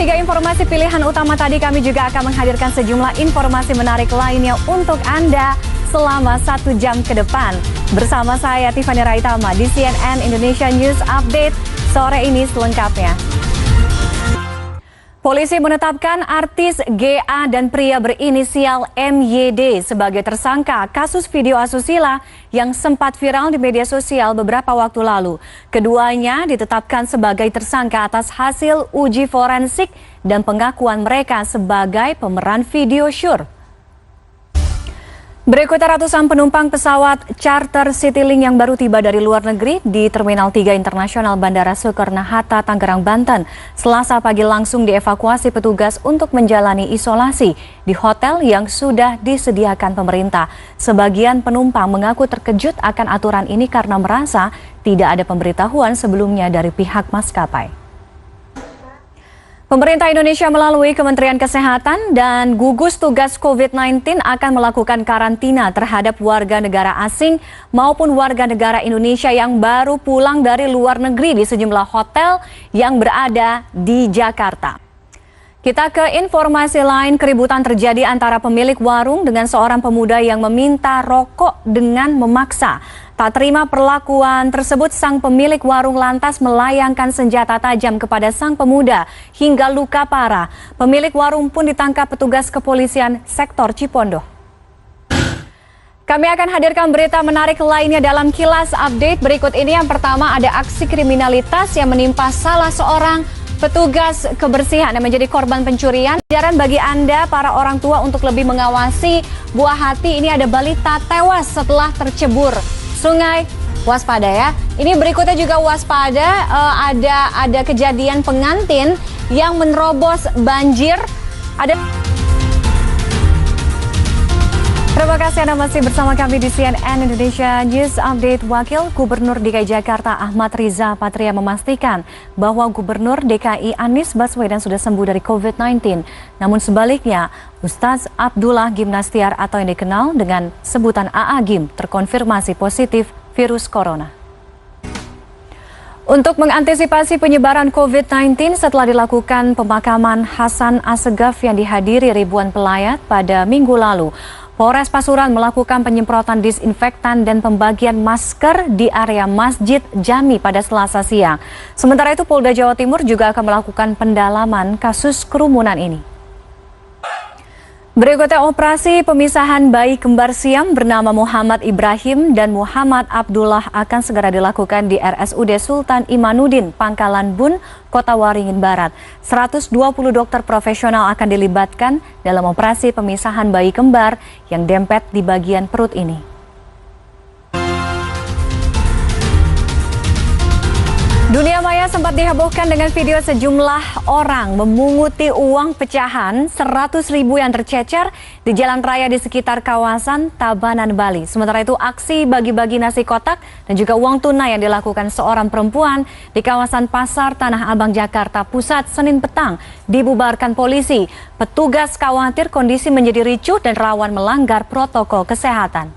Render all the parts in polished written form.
3 informasi pilihan utama tadi, kami juga akan menghadirkan sejumlah informasi menarik lainnya untuk Anda selama 1 jam ke depan. Bersama saya Tiffany Raitama di CNN Indonesia News Update sore ini selengkapnya. Polisi menetapkan artis GA dan pria berinisial MYD sebagai tersangka kasus video asusila yang sempat viral di media sosial beberapa waktu lalu. Keduanya ditetapkan sebagai tersangka atas hasil uji forensik dan pengakuan mereka sebagai pemeran video syur. Berikutnya ratusan penumpang pesawat charter Citylink yang baru tiba dari luar negeri di Terminal 3 Internasional Bandara Soekarno-Hatta, Tangerang, Banten, Selasa pagi langsung dievakuasi petugas untuk menjalani isolasi di hotel yang sudah disediakan pemerintah. Sebagian penumpang mengaku terkejut akan aturan ini karena merasa tidak ada pemberitahuan sebelumnya dari pihak maskapai. Pemerintah Indonesia melalui Kementerian Kesehatan dan gugus tugas COVID-19 akan melakukan karantina terhadap warga negara asing maupun warga negara Indonesia yang baru pulang dari luar negeri di sejumlah hotel yang berada di Jakarta. Kita ke informasi lain, keributan terjadi antara pemilik warung dengan seorang pemuda yang meminta rokok dengan memaksa. Tak terima perlakuan tersebut, sang pemilik warung lantas melayangkan senjata tajam kepada sang pemuda hingga luka parah. Pemilik warung pun ditangkap petugas kepolisian sektor Cipondoh. Kami akan hadirkan berita menarik lainnya dalam Kilas Update berikut ini. Yang pertama, ada aksi kriminalitas yang menimpa salah seorang petugas kebersihan yang menjadi korban pencurian. Pelajaran bagi Anda para orang tua untuk lebih mengawasi buah hati. Ini ada balita tewas setelah tercebur sungai, waspada ya. Ini berikutnya juga waspada, ada kejadian pengantin yang menerobos banjir. Terima kasih Anda masih bersama kami di CNN Indonesia News Update. Wakil Gubernur DKI Jakarta Ahmad Riza Patria memastikan bahwa Gubernur DKI Anies Baswedan sudah sembuh dari COVID-19. Namun sebaliknya, Ustadz Abdullah Gimnastiar atau yang dikenal dengan sebutan AA Gim terkonfirmasi positif virus corona. Untuk mengantisipasi penyebaran COVID-19 setelah dilakukan pemakaman Hasan Assegaf yang dihadiri ribuan pelayat pada minggu lalu, Polres Pasuruan melakukan penyemprotan disinfektan dan pembagian masker di area Masjid Jami pada Selasa siang. Sementara itu Polda Jawa Timur juga akan melakukan pendalaman kasus kerumunan ini. Berikutnya operasi pemisahan bayi kembar siam bernama Muhammad Ibrahim dan Muhammad Abdullah akan segera dilakukan di RSUD Sultan Imanuddin, Pangkalan Bun, Kota Waringin Barat. 120 dokter profesional akan dilibatkan dalam operasi pemisahan bayi kembar yang dempet di bagian perut ini. Dunia maya sempat dihebohkan dengan video sejumlah orang memunguti uang pecahan 100.000 yang tercecer di jalan raya di sekitar kawasan Tabanan, Bali. Sementara itu aksi bagi-bagi nasi kotak dan juga uang tunai yang dilakukan seorang perempuan di kawasan Pasar Tanah Abang, Jakarta Pusat Senin petang dibubarkan polisi. Petugas khawatir kondisi menjadi ricuh dan rawan melanggar protokol kesehatan.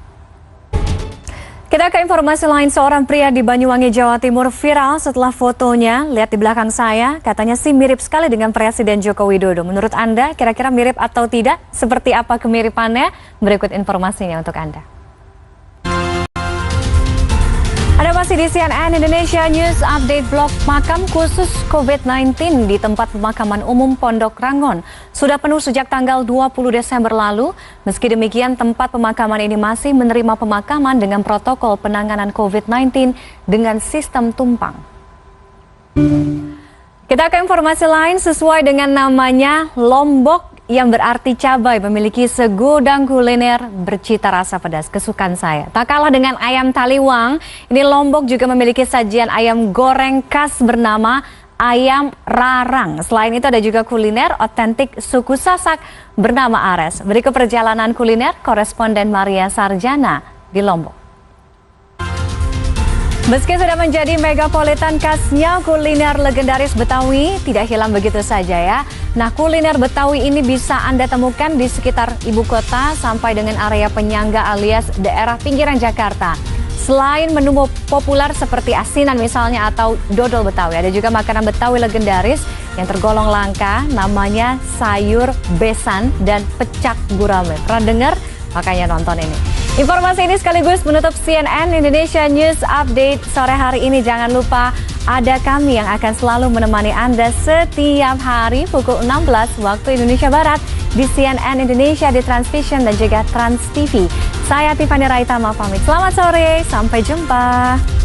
Kita ke informasi lain, seorang pria di Banyuwangi, Jawa Timur viral setelah fotonya, lihat di belakang saya, katanya sih mirip sekali dengan Presiden Joko Widodo. Menurut Anda, kira-kira mirip atau tidak? Seperti apa kemiripannya? Berikut informasinya untuk Anda. Anda masih di CNN Indonesia News Update. Blok makam khusus COVID-19 di tempat pemakaman umum Pondok Rangon sudah penuh sejak tanggal 20 Desember lalu. Meski demikian, tempat pemakaman ini masih menerima pemakaman dengan protokol penanganan COVID-19 dengan sistem tumpang. Kita ke informasi lain, sesuai dengan namanya, Lombok yang berarti cabai memiliki segudang kuliner bercita rasa pedas kesukaan saya. Tak kalah dengan ayam taliwang, ini Lombok juga memiliki sajian ayam goreng khas bernama ayam rarang. Selain itu ada juga kuliner otentik suku Sasak bernama Ares. Berikut perjalanan kuliner koresponden Maria Sarjana di Lombok. Meski sudah menjadi megapolitan, khasnya kuliner legendaris Betawi tidak hilang begitu saja ya. Nah, kuliner Betawi ini bisa Anda temukan di sekitar ibu kota sampai dengan area penyangga alias daerah pinggiran Jakarta. Selain menu populer seperti asinan misalnya atau dodol Betawi, ada juga makanan Betawi legendaris yang tergolong langka, namanya sayur besan dan pecak gurame. Pernah dengar? Makanya nonton ini. Informasi ini sekaligus menutup CNN Indonesia News Update sore hari ini. Jangan lupa ada kami yang akan selalu menemani Anda setiap hari pukul 16 waktu Indonesia Barat di CNN Indonesia, di Transvision dan juga Trans TV. Saya Tiffany Raitama pamit. Selamat sore, sampai jumpa.